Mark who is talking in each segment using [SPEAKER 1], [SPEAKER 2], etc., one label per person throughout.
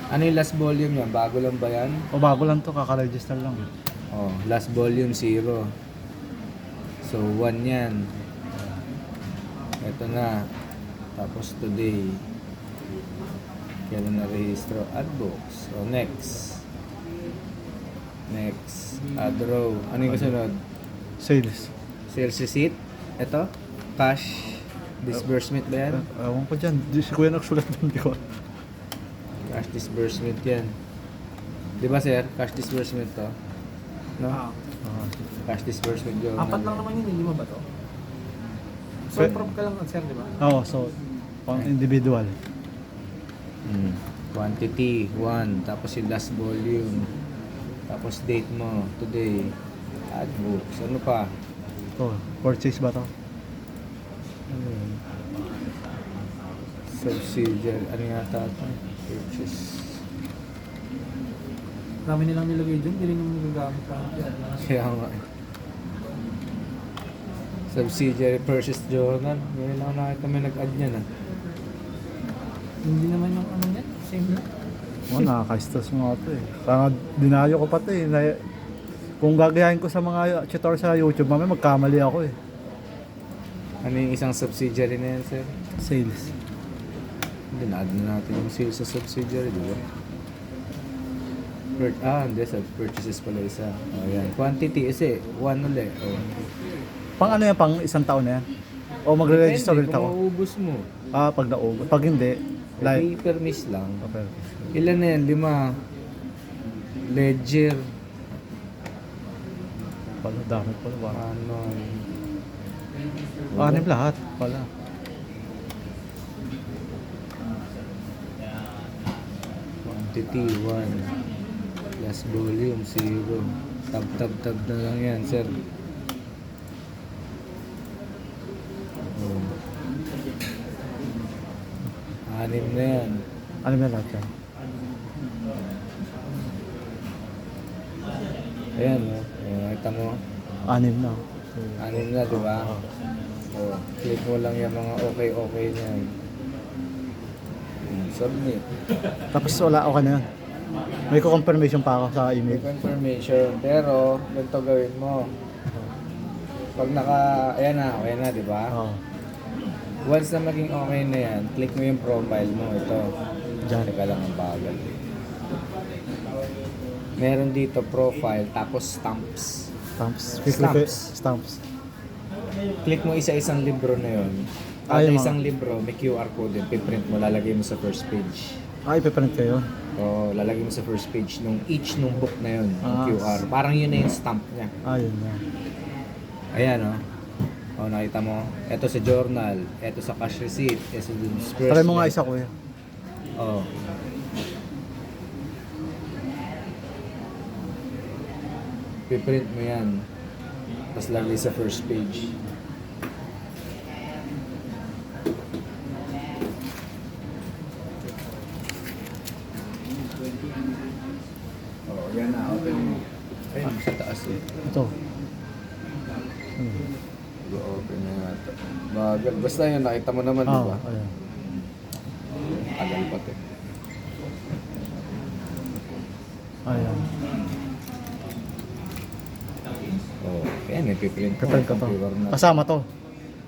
[SPEAKER 1] Ano yung last volume niya? Bago lang ba yan?
[SPEAKER 2] O bago lang to, kaka-register lang.
[SPEAKER 1] Oh, last volume 0. So 1 yan. Ito na. Tapos today. Kailan na rehistro? Add books. So next. Next. Add row. Ano yung kasunod?
[SPEAKER 2] Sales.
[SPEAKER 1] Sales receipt. Ito. Cash. Disbursement ba yan?
[SPEAKER 2] Ewan ko dyan. Di si Kuya nagsulat doon, di ko.
[SPEAKER 1] Cash disbursement yan. Di ba sir? Cash disbursement to. No?
[SPEAKER 3] Ah,
[SPEAKER 1] Cash disbursement yun.
[SPEAKER 3] apat lang naman yun, lima ba to? So,
[SPEAKER 2] Pe-
[SPEAKER 3] prop ka lang, sir, di ba?
[SPEAKER 2] Oo, so, pang individual.
[SPEAKER 1] Quantity 1. Tapos yung last volume. Tapos date mo. Today. Add books. Ano pa?
[SPEAKER 2] To, purchase ba to?
[SPEAKER 1] Ano yun? Subsidiary. Ano yata ito? Purchase.
[SPEAKER 3] Marami nilang nilagay dyan, hindi rin yung nagagamit pa.
[SPEAKER 1] Kaya nga. Subsidiary purchase journal. Ngayon lang nakita may nag-add niya na.
[SPEAKER 3] Hindi naman yung ano yan, same lang.
[SPEAKER 2] Oo, nakaka-stress mga ito eh. Parang dinayo ko pa ito eh. Kung gagayahin ko sa mga tutor sa YouTube, mamaya magkamali ako eh.
[SPEAKER 1] Ano yung isang subsidiary na yan, sir?
[SPEAKER 2] Sales.
[SPEAKER 1] Hindi, na-add na natin yung sales sa subsidiary, di ba? Hindi. Sa purchases pala isa. O, yan. Quantity, kasi 1 ulit. O.
[SPEAKER 2] Pang ano yan, pang isang taon na yan? O magre-register ulit
[SPEAKER 1] Depende
[SPEAKER 2] ako?
[SPEAKER 1] kung maubos mo.
[SPEAKER 2] Pag naubos. Pag hindi, like,
[SPEAKER 1] Paper miss lang.
[SPEAKER 2] okay.
[SPEAKER 1] Ilan na yan? 5. Ledger.
[SPEAKER 2] Pala, dami pala ba?
[SPEAKER 1] Ano?
[SPEAKER 2] Anim lahat pala.
[SPEAKER 1] Quantity 1. Last volume 0. Tab na lang yan, sir. Oh. 6 na yan.
[SPEAKER 2] Anim na lahat yan.
[SPEAKER 1] Ayan, no? Ayan, nakita mo.
[SPEAKER 2] 6 na.
[SPEAKER 1] 6 na, di ba? So, click mo lang yung mga okay na yan. Submit.
[SPEAKER 2] Tapos wala ako na yan. May confirmation pa ako sa
[SPEAKER 1] May
[SPEAKER 2] email.
[SPEAKER 1] confirmation. Pero, ganito gawin mo. Pag ayan na, okay na, di ba?
[SPEAKER 2] Oo.
[SPEAKER 1] Once na maging okay na yan, click mo yung profile mo. Ito.
[SPEAKER 2] Diyan.
[SPEAKER 1] Teka lang ang bagal. Meron dito profile, tapos stamps.
[SPEAKER 2] Stamps.
[SPEAKER 1] Stamps.
[SPEAKER 2] Stamps.
[SPEAKER 1] Click mo isa-isang libro na yun. Kada
[SPEAKER 2] Yung mga-
[SPEAKER 1] isang libro, may QR code din. Piprint mo, lalagay mo sa first page.
[SPEAKER 2] Ipiprint kayo.
[SPEAKER 1] O, lalagay mo sa first page nung each nung book na yun, yung
[SPEAKER 2] Ah.
[SPEAKER 1] QR. Parang yun na yung stamp niya.
[SPEAKER 2] Yun na.
[SPEAKER 1] Ayan, o. O, nakita mo. Ito sa journal. Ito sa cash receipt. Ito sa disbursement.
[SPEAKER 2] Try mo nga isa, Kuya.
[SPEAKER 1] O. Piprint mo yan. Tapos lagay sa first page. Oh, yan na. Open mo. Ayun, sa taas eh.
[SPEAKER 2] Ito.
[SPEAKER 1] Open na nga ito. Bagal. Basta yun, nakita mo naman, di ba?
[SPEAKER 2] Ayan.
[SPEAKER 1] Tagal pa ito.
[SPEAKER 2] Ayan.
[SPEAKER 1] Oh, yan, ipiprint mo.
[SPEAKER 2] Kapag ka to.
[SPEAKER 1] Computer na.
[SPEAKER 2] Kasama to.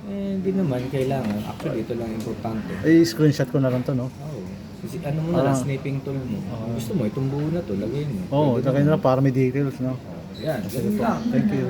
[SPEAKER 1] Hindi naman kailangan. Actually, ito lang importante.
[SPEAKER 2] Screenshot ko na lang to, no?
[SPEAKER 1] Oh. Kasi ano mo na lang, sniping tool mo. Gusto mo, itong buo na to, lagay mo.
[SPEAKER 2] Oo,
[SPEAKER 1] Pwede
[SPEAKER 2] lagay
[SPEAKER 1] naman.
[SPEAKER 2] na lang para may details, no?
[SPEAKER 1] Oh, yan,
[SPEAKER 2] Sige
[SPEAKER 1] ganun
[SPEAKER 2] po.
[SPEAKER 1] lang.
[SPEAKER 2] Thank you.